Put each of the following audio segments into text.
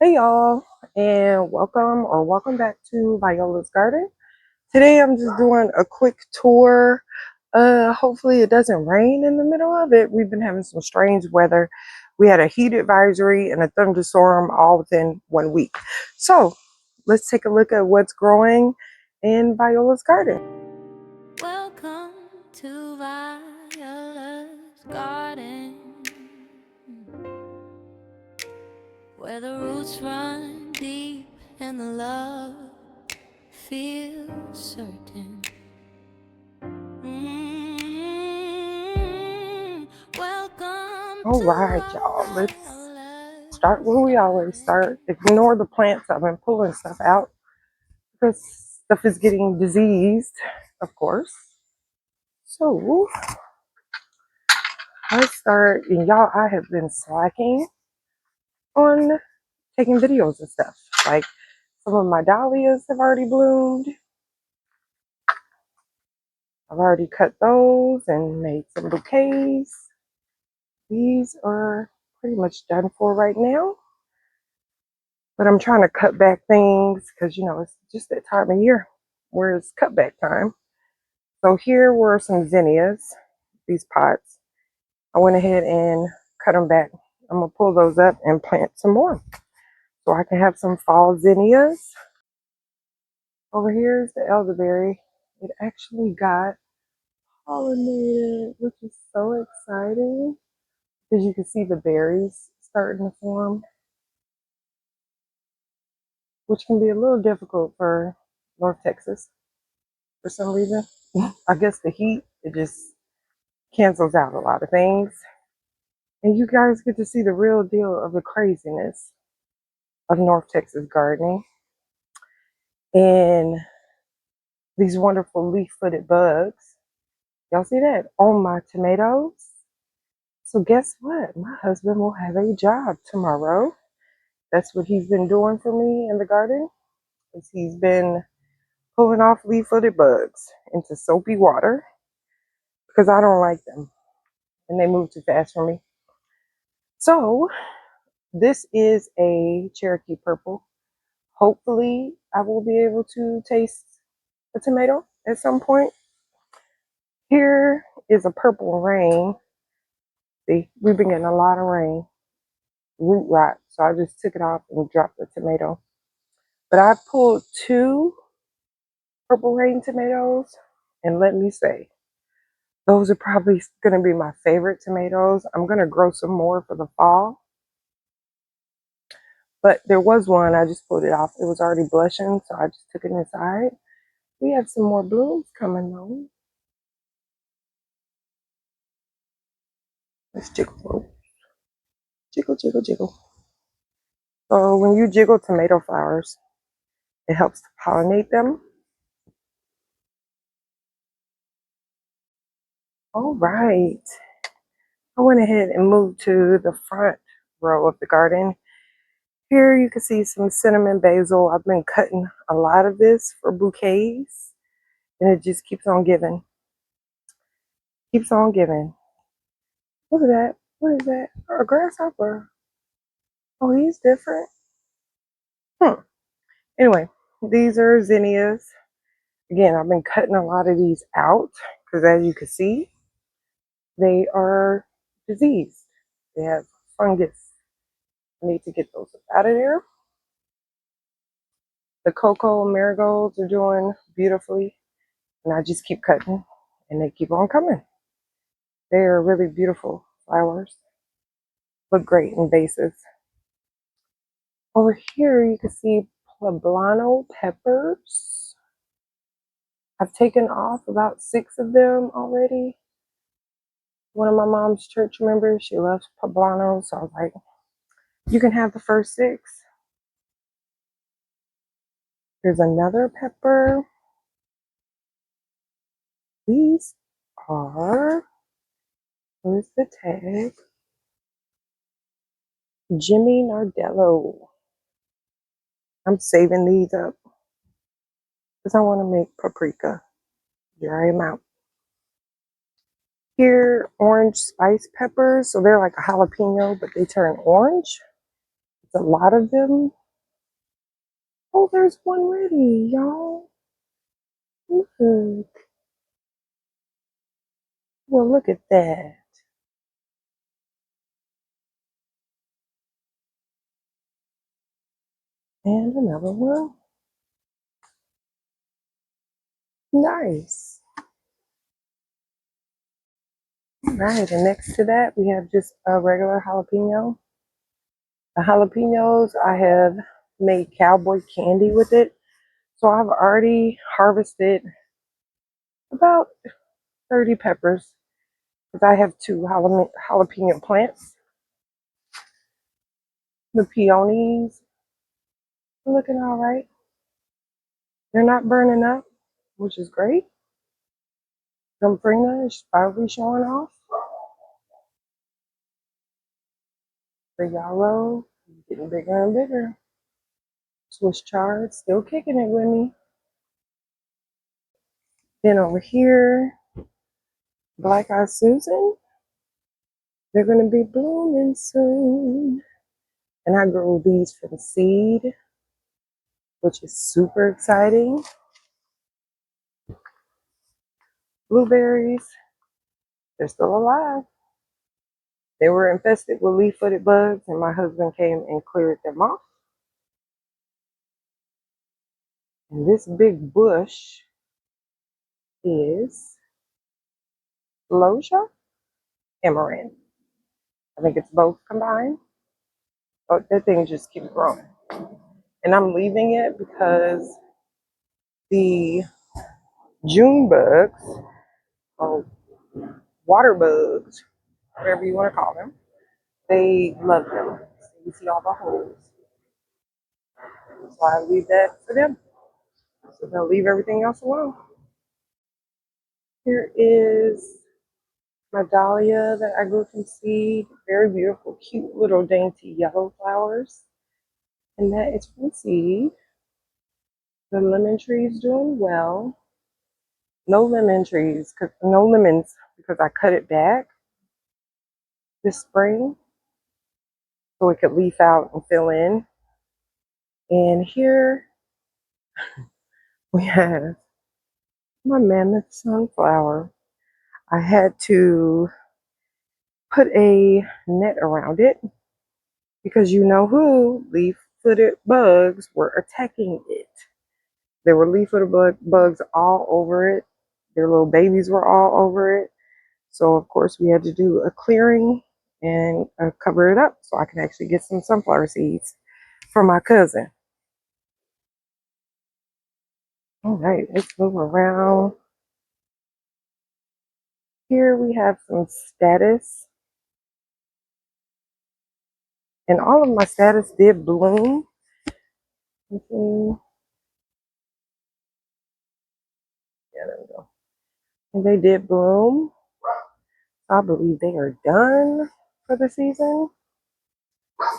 Hey y'all, and welcome back to Viola's Garden. Today I'm just doing a quick tour. Hopefully it doesn't rain in the middle of it. We've been having some strange weather. We had a heat advisory and a thunderstorm all within 1 week. So let's take a look at what's growing in Viola's garden. Welcome to Viola's garden, where the roots run deep and the love feels certain. Welcome All to right, y'all. Let's Viola's start where we always garden. start. Ignore the plants. I've been pulling stuff out because stuff is getting diseased, of course. So I start, and y'all, I have been slacking on taking videos and stuff. Like some of my dahlias have already bloomed. I've already cut those and made some bouquets. These are pretty much done for right now. But I'm trying to cut back things because, it's just that time of year where it's cutback time. So here were some zinnias, these pots. I went ahead and cut them back. I'm going to pull those up and plant some more, so I can have some fall zinnias. Over here is the elderberry. It actually got pollinated, which is so exciting because you can see the berries starting to form, which can be a little difficult for North Texas for some reason. I guess the heat, it just cancels out a lot of things. And you guys get to see the real deal of the craziness of North Texas gardening and these wonderful leaf-footed bugs. Y'all see that on my tomatoes? So guess what? My husband will have a job tomorrow. That's what he's been doing for me in the garden. Is he's been pulling off leaf-footed bugs into soapy water because I don't like them and they move too fast for me. So this is a Cherokee purple. Hopefully I will be able to taste a tomato at some point. Here is a purple rain. See, we've been getting a lot of rain, root rot. So I just took it off and dropped the tomato. But I pulled two purple rain tomatoes, and let me say, those are probably going to be my favorite tomatoes. I'm going to grow some more for the fall. But there was one, I just pulled it off. It was already blushing, so I just took it inside. We have some more blooms coming though. Let's jiggle. Jiggle, jiggle, jiggle. So when you jiggle tomato flowers, it helps to pollinate them. All right. I went ahead and moved to the front row of the garden. Here you can see some cinnamon basil. I've been cutting a lot of this for bouquets, and it just keeps on giving. Keeps on giving. Look at that. What is that? A grasshopper. Oh, he's different. Anyway, these are zinnias. Again, I've been cutting a lot of these out because as you can see, they are diseased. They have fungus. I need to get those out of there. The cocoa marigolds are doing beautifully, and I just keep cutting and they keep on coming. They are really beautiful flowers. Look great in vases. Over here you can see poblano peppers. I've taken off about 6 of them already. One of my mom's church members, she loves poblano, so I was like, you can have the first 6. There's another pepper. These are, where's the tag? Jimmy Nardello. I'm saving these up because I want to make paprika. Dry them out. Here, orange spice peppers. So they're like a jalapeno, but they turn orange. It's a lot of them. Oh, there's one ready, y'all. Look. Well, look at that. And another one. Nice. All right, and next to that, we have just a regular jalapeno. The jalapenos, I have made cowboy candy with it. So I've already harvested about 30 peppers because I have two jalapeno plants. The peonies are looking all right. They're not burning up, which is great. Gumprina is finally showing off. The yellow is getting bigger and bigger. Swiss chard still kicking it with me. Then over here, Black Eyed Susan. They're going to be blooming soon. And I grew these from seed, which is super exciting. Blueberries, they're still alive. They were infested with leaf-footed bugs, and my husband came and cleared them off. And this big bush is Loja Amaranth. I think it's both combined. Oh, that thing just keeps growing. And I'm leaving it because the June bugs, or water bugs, whatever you want to call them, they love them. So you see all the holes. So I leave that for them. So they'll leave everything else alone. Here is my dahlia that I grew from seed. Very beautiful, cute little dainty yellow flowers. And that is from seed. The lemon tree is doing well. No lemon trees, no lemons because I cut it back this spring so it could leaf out and fill in. And here we have my mammoth sunflower. I had to put a net around it because you know who, leaf-footed bugs were attacking it. There were leaf-footed bugs all over it. Their little babies were all over it. So of course we had to do a clearing and cover it up so I can actually get some sunflower seeds for my cousin. All right, let's move around. Here we have some status. And all of my status did bloom. Okay. Yeah, there we go. And they did bloom. I believe they are done for the season.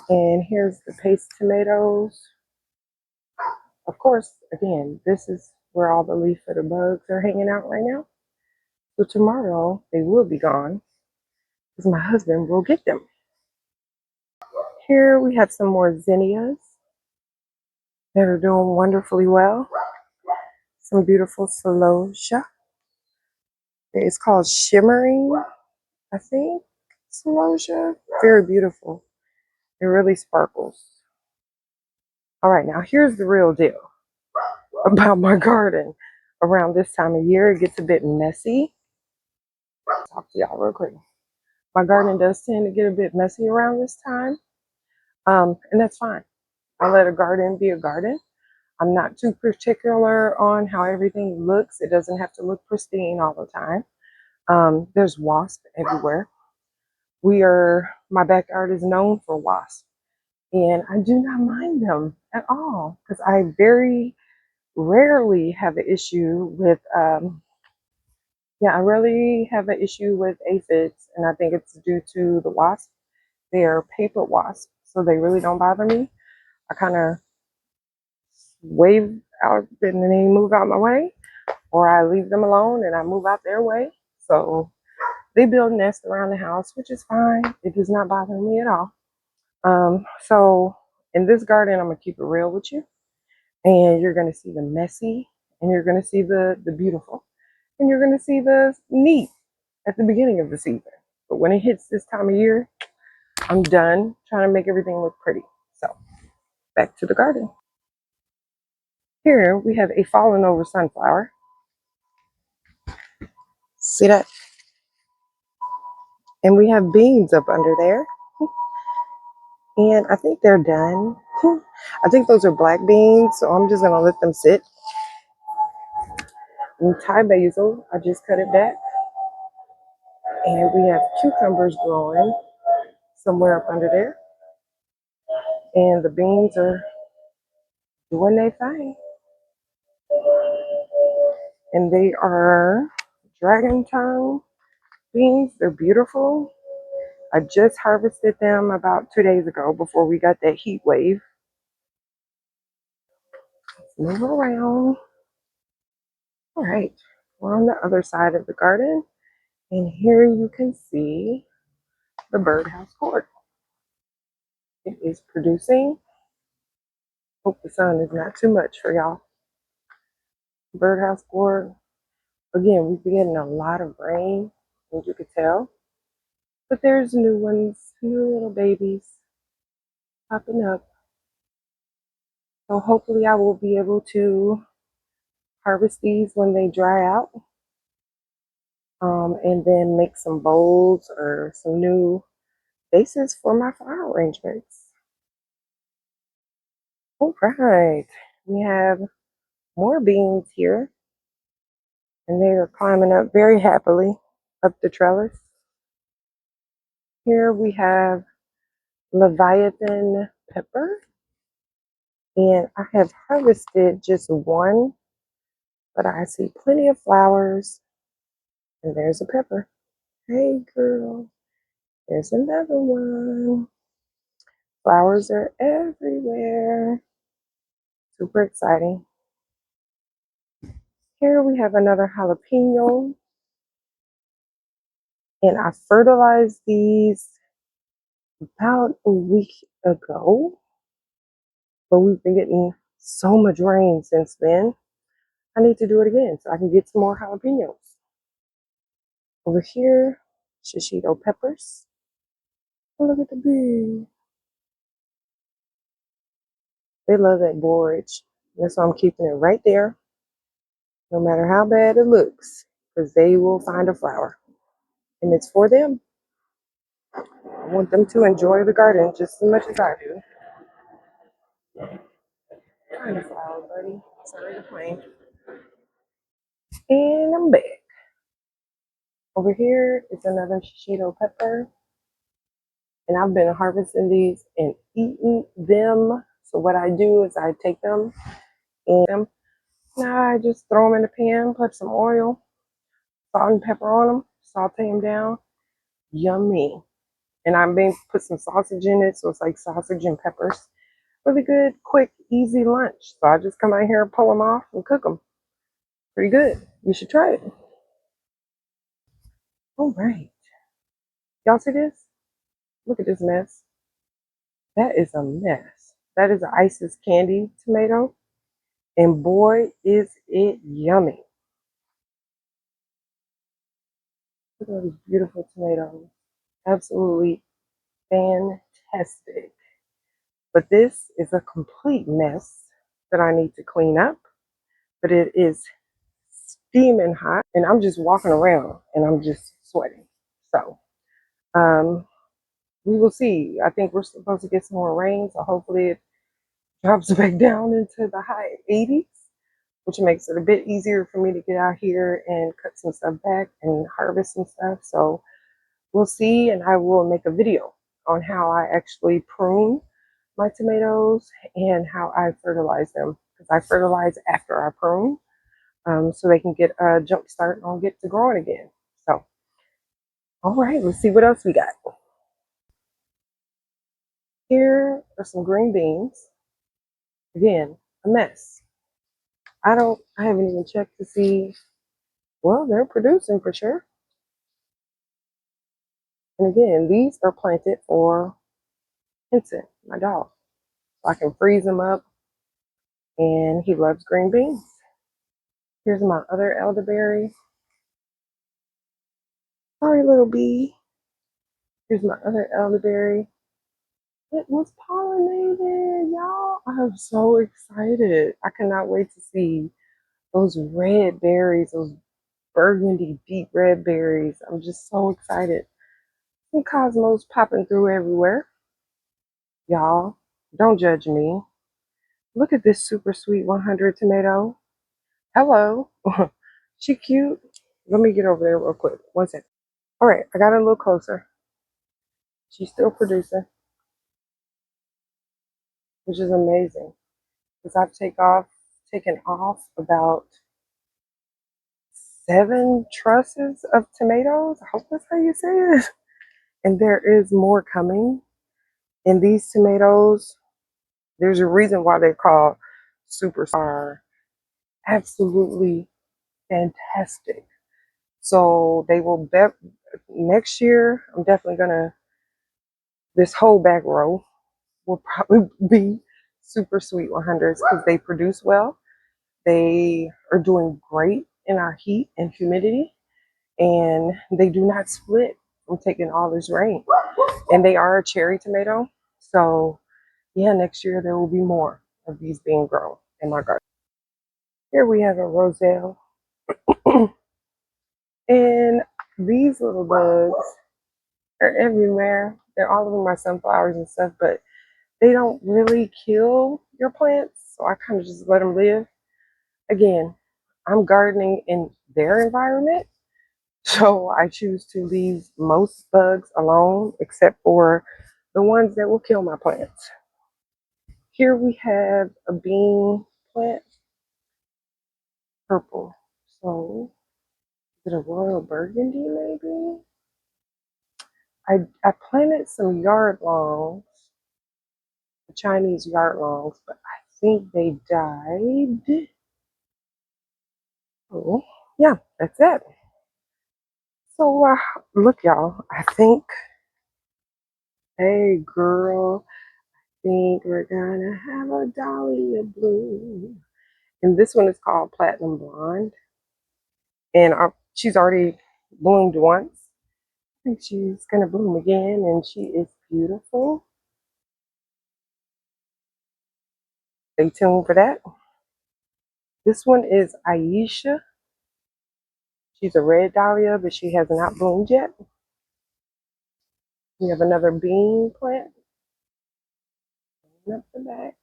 And here's the paste tomatoes. Of course, again, this is where all the leaf-footed bugs are hanging out right now. So tomorrow they will be gone because my husband will get them. Here we have some more zinnias that are doing wonderfully well. Some beautiful celosia. It's called shimmering, I think, celosia. Very beautiful. It really sparkles. All right, now here's the real deal about my garden. Around this time of year, it gets a bit messy. I'll talk to y'all real quick. My garden does tend to get a bit messy around this time, and that's fine. I let a garden be a garden. I'm not too particular on how everything looks. It doesn't have to look pristine all the time. There's wasps everywhere. My backyard is known for wasps, and I do not mind them at all because I very rarely have an issue with, I really have an issue with aphids, and I think it's due to the wasp. They are paper wasps, so they really don't bother me. I kind of wave out and then they move out my way, or I leave them alone and I move out their way. So they build nests around the house, which is fine. It does not bother me at all. So in this garden, I'm gonna keep it real with you, and you're gonna see the messy, and you're gonna see the beautiful, and you're gonna see the neat at the beginning of the season. But when it hits this time of year, I'm done trying to make everything look pretty. So back to the garden. Here we have a fallen over sunflower. See that? And we have beans up under there. And I think they're done. I think those are black beans, so I'm just gonna let them sit. And Thai basil, I just cut it back. And we have cucumbers growing somewhere up under there. And the beans are doing their thing. And they are dragon tongue beans. They're beautiful. I just harvested them about 2 days ago before we got that heat wave. Let's move around. All right, we're on the other side of the garden. And here you can see the birdhouse gourd. It is producing. Hope the sun is not too much for y'all. Birdhouse gourd. Again, we've been getting a lot of rain, as you could tell. But there's new ones, new little babies popping up. So hopefully I will be able to harvest these when they dry out. And then make some bowls or some new bases for my flower arrangements. All right, we have more beans here, and they are climbing up very happily up the trellis. Here we have Leviathan pepper, and I have harvested just one, but I see plenty of flowers, and there's a pepper. Hey girl, there's another one. Flowers are everywhere. Super exciting. Here we have another jalapeno, and I fertilized these about a week ago, but we've been getting so much rain since then. I need to do it again so I can get some more jalapenos. Over here, shishito peppers. Oh, look at the bee. They love that borage. That's why I'm keeping it right there, no matter how bad it looks, because they will find a flower. And it's for them. I want them to enjoy the garden just as much as I do. Find a flower, buddy. Sorry to complain. And I'm back. Over here is another shishito pepper. And I've been harvesting these and eating them. So what I do is I take them and now I just throw them in the pan, put some oil, salt and pepper on them, saute them down. Yummy. And I may put some sausage in it, so it's like sausage and peppers. Really good, quick, easy lunch. So I just come out here, pull them off, and cook them. Pretty good. You should try it. All right. Y'all see this? Look at this mess. That is a mess. That is an Isis candy tomato. And boy, is it yummy. Look at all these beautiful tomatoes. Absolutely fantastic. But this is a complete mess that I need to clean up. But it is steaming hot. And I'm just walking around and I'm just sweating. So we will see. I think we're supposed to get some more rain. So hopefully it drops back down into the high 80s, which makes it a bit easier for me to get out here and cut some stuff back and harvest some stuff. So we'll see, and I will make a video on how I actually prune my tomatoes and how I fertilize them, because I fertilize after I prune, so they can get a jump start and get to growing again. So, all right, let's see what else we got. Here are some green beans. Again, a mess. I haven't even checked to see. Well, they're producing for sure. And again, these are planted for Vincent, my dog. so I can freeze them up. And he loves green beans. Here's my other elderberry. Sorry, little bee. Here's my other elderberry. It was pollinated, y'all. I'm so excited. I cannot wait to see those red berries, those burgundy deep red berries. I'm just so excited. Some cosmos popping through everywhere. Y'all, don't judge me. Look at this super sweet 100 tomato. Hello. She cute. Let me get over there real quick. One second. All right, I got a little closer. She's still producing, which is amazing. Because I've taken off about 7 trusses of tomatoes. I hope that's how you say it. And there is more coming. And these tomatoes, there's a reason why they're called superstar. Absolutely fantastic. So they will bet next year. I'm definitely gonna, this whole back row will probably be super sweet 100s because they produce well. They are doing great in our heat and humidity, and they do not split from taking all this rain. And they are a cherry tomato. So yeah, next year there will be more of these being grown in my garden. Here we have a roselle. And these little bugs are everywhere. They're all over my sunflowers and stuff, but they don't really kill your plants. So I kind of just let them live. Again, I'm gardening in their environment. So I choose to leave most bugs alone, except for the ones that will kill my plants. Here we have a bean plant, purple. So is it a royal burgundy maybe? I planted some yard longs, Chinese yard longs, but I think they died. Oh, yeah, that's it. So look, y'all, I think, hey girl, I think we're gonna have a dahlia bloom. And this one is called Platinum Blonde. And she's already bloomed once. I think she's gonna bloom again, and she is beautiful. Stay tuned for that. This one is Aisha. She's a red dahlia, but she has not bloomed yet. We have another bean plant. Up the back.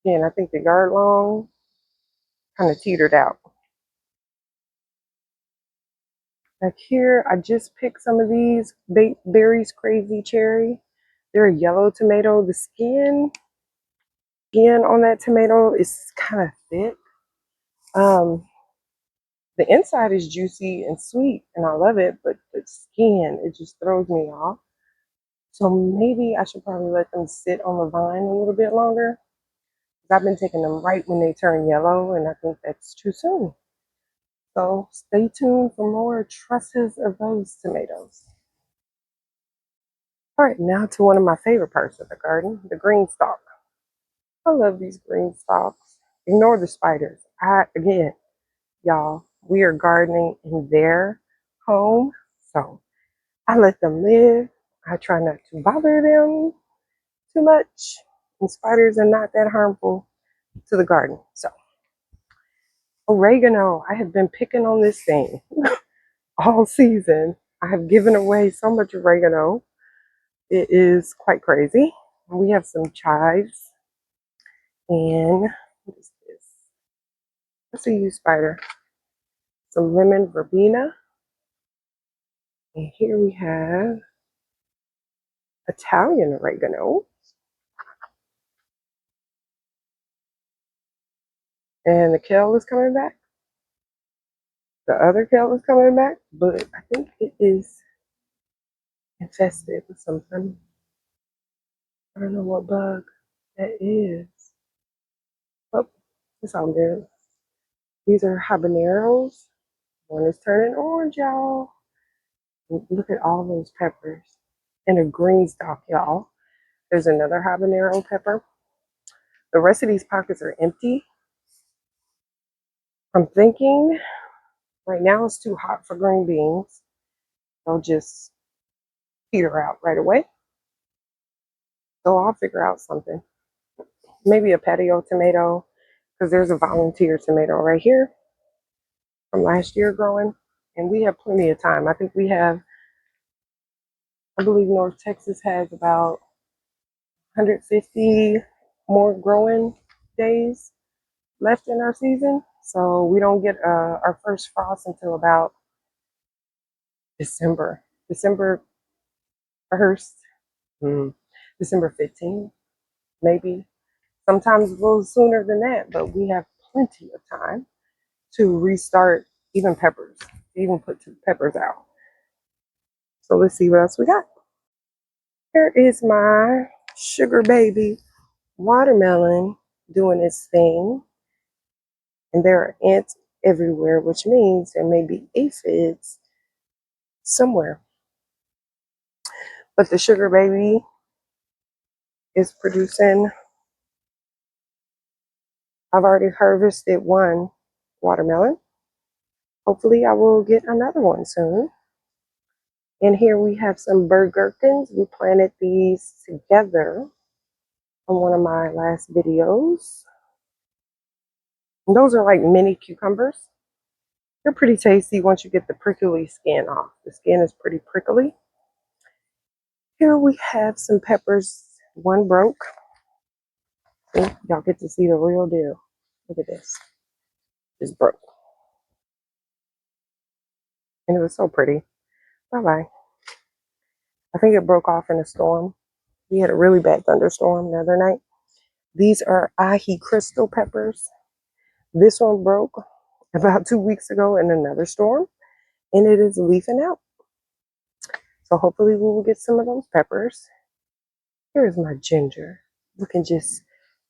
Again, I think the yard long kind of teetered out. Back here, I just picked some of these Berry's Crazy Cherry. They're a yellow tomato. The skin on that tomato is kind of thick. The inside is juicy and sweet, and I love it, but the skin, it just throws me off. So maybe I should probably let them sit on the vine a little bit longer. I've been taking them right when they turn yellow, and I think that's too soon. So stay tuned for more trusses of those tomatoes. All right, now to one of my favorite parts of the garden, the green stalk. I love these green stalks. Ignore the spiders. Again, y'all, we are gardening in their home, so I let them live. I try not to bother them too much. And spiders are not that harmful to the garden. So, oregano, I have been picking on this thing all season. I have given away so much oregano. It is quite crazy. We have some chives and what is this? That's a yew spider. Some lemon verbena. And here we have Italian oregano. And the kale is coming back. The other kale is coming back, but I think it is infested with something. I don't know what bug that is. Oh, it's all good. These are habaneros. One is turning orange, y'all. Look at all those peppers. And a green stalk, y'all. There's another habanero pepper. The rest of these pockets are empty. I'm thinking right now it's too hot for green beans. I'll just peter out right away. So I'll figure out something. Maybe a patio tomato, because there's a volunteer tomato right here from last year growing. And we have plenty of time. I think we have, I believe North Texas has about 150 more growing days left in our season. So we don't get our first frost until about December 1st, December 15th, maybe. Sometimes a little sooner than that, but we have plenty of time to restart even peppers, even put peppers out. So let's see what else we got. Here is my sugar baby watermelon doing its thing. And there are ants everywhere, which means there may be aphids somewhere. But the sugar baby is producing. I've already harvested one watermelon. Hopefully I will get another one soon. And here we have some bird gherkins. We planted these together on one of my last videos. And those are like mini cucumbers. They're pretty tasty once you get the prickly skin off. The skin is pretty prickly. Here we have some peppers. One broke. See, y'all get to see the real deal. Look at this. Just broke. And it was so pretty. Bye-bye. I think it broke off in a storm. We had a really bad thunderstorm the other night. These are ahi crystal peppers. This one broke about 2 weeks ago in another storm, and it is leafing out. So hopefully we will get some of those peppers. Here's my ginger, looking just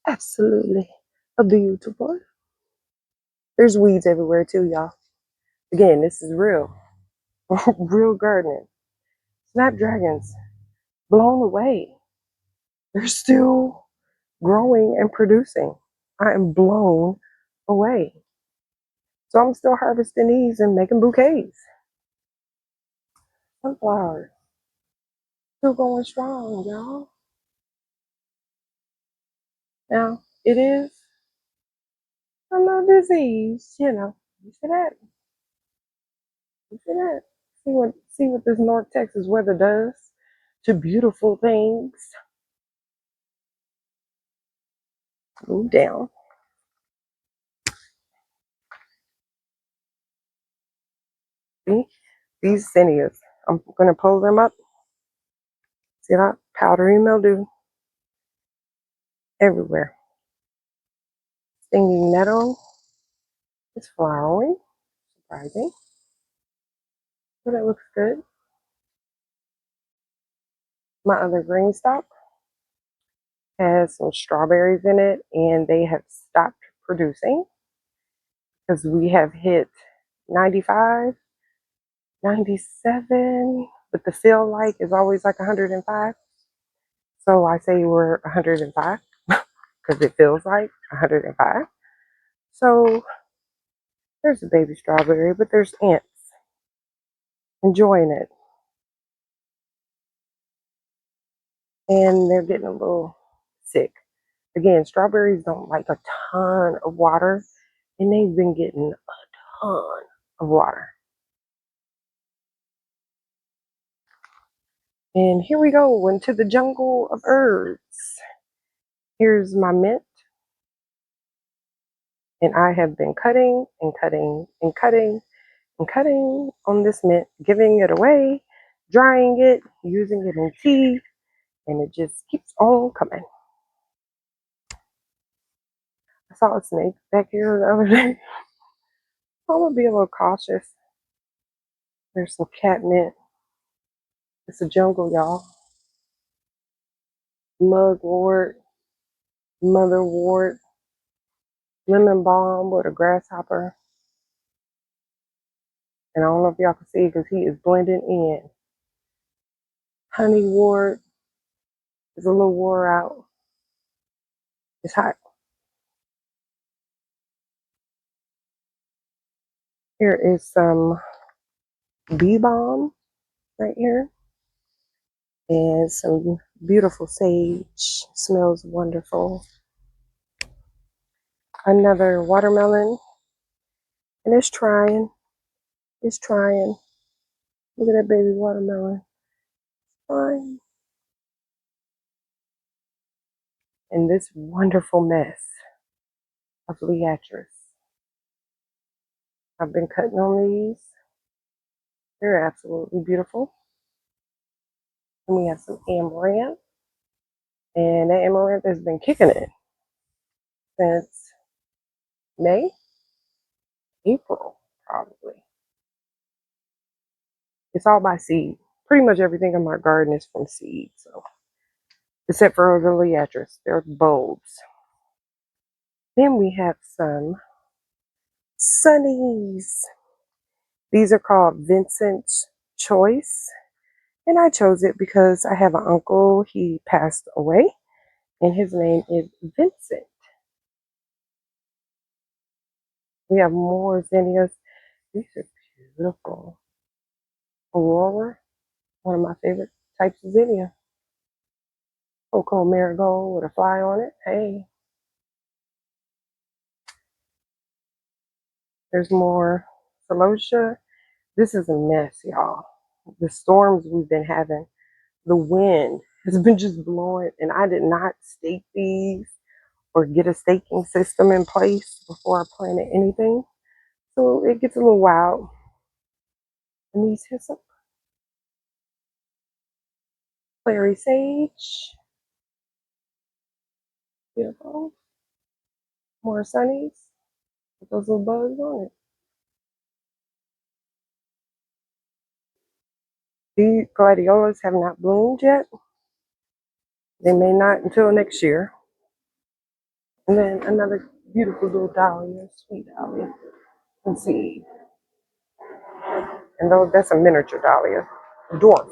absolutely beautiful. There's weeds everywhere too, y'all. Again, this is real, real gardening. Snapdragons blown away. They're still growing and producing. I am blown away. So I'm still harvesting these and making bouquets. Sunflowers still going strong, y'all. Now it is a little disease, you know. You see that? You see that? See what this North Texas weather does to beautiful things. Move down. See these zinnias. I'm gonna pull them up. See that powdery mildew everywhere. Stinging nettle is flowering. Surprising, but it looks good. My other green stalk has some strawberries in it, and they have stopped producing because we have hit 95, 97, but the feel like is always like 105. So I say we're 105 because it feels like 105. So there's a baby strawberry, but there's ants enjoying it. And they're getting a little sick. Again, strawberries don't like a ton of water, and they've been getting a ton of water. And here we go into the jungle of herbs. Here's my mint. And I have been cutting and cutting and cutting and cutting on this mint, giving it away, drying it, using it in tea, and it just keeps on coming. I saw a snake back here the other day. I'm gonna be a little cautious. There's some catnip. It's a jungle, y'all. Mugwort, motherwort, lemon balm with a grasshopper. And I don't know if y'all can see because he is blending in. Honeywort, It's a little wore out. It's hot. Here is some bee balm right here. And some beautiful sage. Smells wonderful. Another watermelon. And it's trying. It's trying. Look at that baby watermelon. Trying. And this wonderful mess of Leatris. I've been cutting on these. They're absolutely beautiful. And we have some amaranth. And that amaranth has been kicking it since May, April, probably. It's all by seed. Pretty much everything in my garden is from seed. So, except for the Leatris, they're bulbs. Then we have some sunnies. These are called Vincent's Choice. And I chose it because I have an uncle. He passed away. And his name is Vincent. We have more zinnias. These are beautiful. Aurora, one of my favorite types of zinnia. Cocoa marigold with a fly on it. Hey, there's more celosia. This is a mess, y'all. The storms we've been having, the wind has been just blowing, and I did not stake these or get a staking system in place before I planted anything. So it gets a little wild. And these hyssop, clary sage, beautiful. More sunnies with those little bugs on it. These gladiolas have not bloomed yet. They may not until next year. And then another beautiful little dahlia, sweet dahlia. Let's see. And though that's a miniature dahlia, dwarf.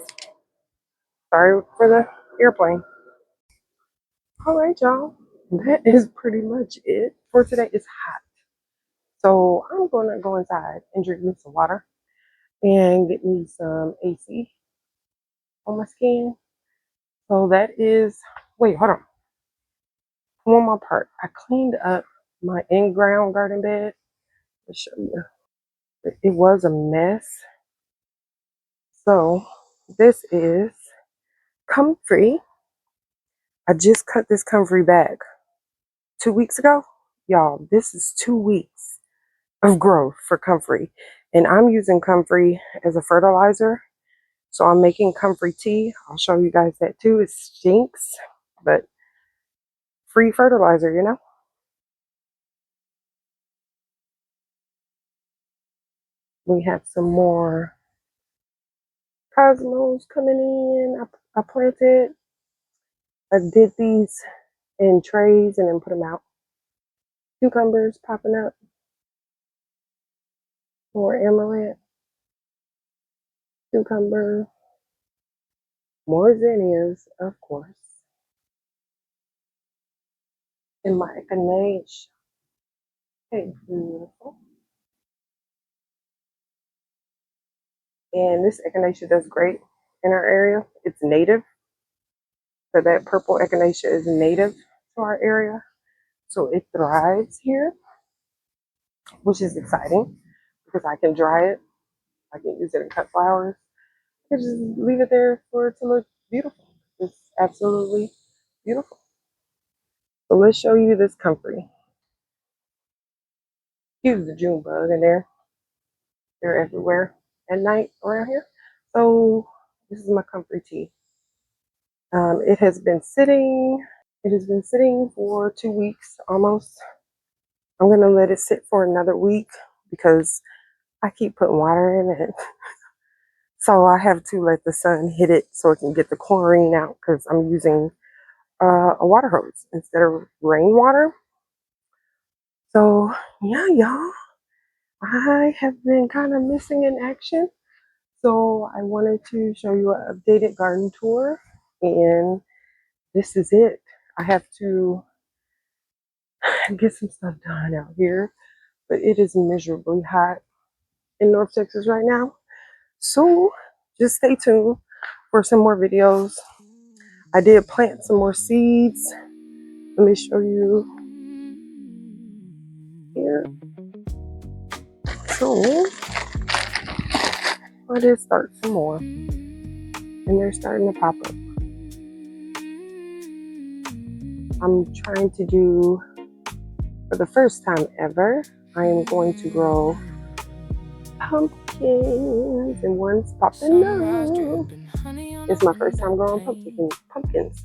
Sorry for the airplane. All right, y'all. That is pretty much it for today. It's hot. So I'm going to go inside and drink me some water and get me some AC on my skin. So that is, wait, hold on. One more part. I cleaned up my in-ground garden bed. I'll show you. It was a mess. So this is comfrey. I just cut this comfrey back 2 weeks ago. Y'all, this is 2 weeks of growth for comfrey. And I'm using comfrey as a fertilizer. So I'm making comfrey tea. I'll show you guys that too. It stinks, but free fertilizer, you know? We have some more cosmos coming in. I planted. I did these in trays and then put them out. Cucumbers popping up. More amaranth. Cucumber. More zinnias, of course. And my echinacea. Okay, beautiful. And this echinacea does great in our area. It's native. So that purple echinacea is native to our area. So it thrives here, which is exciting because I can dry it. I can use it in cut flowers. I can just leave it there for it to look beautiful. It's absolutely beautiful. So let's show you this comfrey. Use the June bug in there. They're everywhere at night around here. So this is my comfrey tea. It has been sitting. It has been sitting for 2 weeks almost. I'm gonna let it sit for another week because I keep putting water in it. So I have to let the sun hit it so it can get the chlorine out because I'm using a water hose instead of rainwater. So yeah, y'all, I have been kind of missing in action. So I wanted to show you an updated garden tour and this is it. I have to get some stuff done out here, but it is miserably hot in North Texas right now. So just stay tuned for some more videos. I did plant some more seeds. Let me show you here. So I did start some more, and they're starting to pop up. I'm trying to do, for the first time ever, I am going to grow pumpkins, and one's popping up. It's my first time growing pumpkins.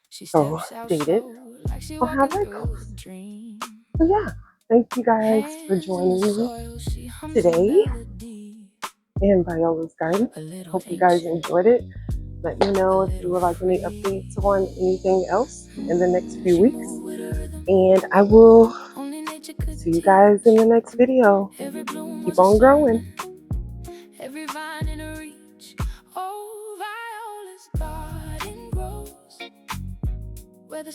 So dated on how that goes. So yeah, thank you guys for joining me today in Viola's garden. Hope you guys enjoyed it. Let me know if you would like any updates on anything else in the next few weeks. And I will see you guys in the next video. Keep on growing. Every vine in a reach. Oh, Viola's garden grows where the